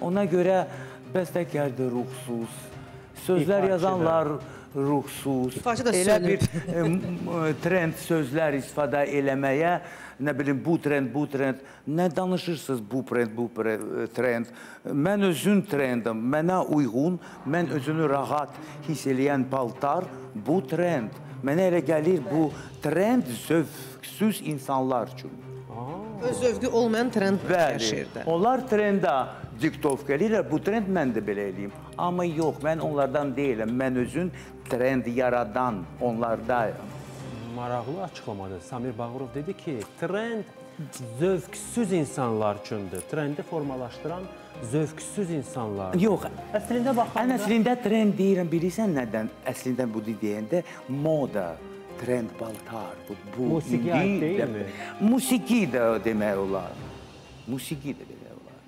Ona görə bəstəkar da ruhsuz, sözlər yazanlar ruhsuz, elə bir trend sözlər istifadə eləməyə, nə bilim, bu trend, nə danışırsınız bu trend. Mən özüm trendim, mənə uyğun, mən özünü rahat hiss eləyən paltar bu trend. Mənə elə gəlir, bu trend zövqsüz insanlar üçün. Öz zövqü olmayan trend yaşayırdı. Onlar trenda diktovka eləyirlər, bu trend mən də belə eləyim. Amma yox, mən onlardan deyiləm, mən özüm trend yaradan onlardayım. Maraqlı açıqlamadır. Samir Bağırov dedi ki, trend zövqsüz insanlar üçündür. Trendi formalaşdıran zövqsüz insanlar. Yox, əslində baxanda... Əslində trend deyirəm, bilirsən nədən? Əslində bu deyəndə moda, trend paltar. Musiqi ait deyilmi? Musiqi də demək olar. Musiqi də demək olar.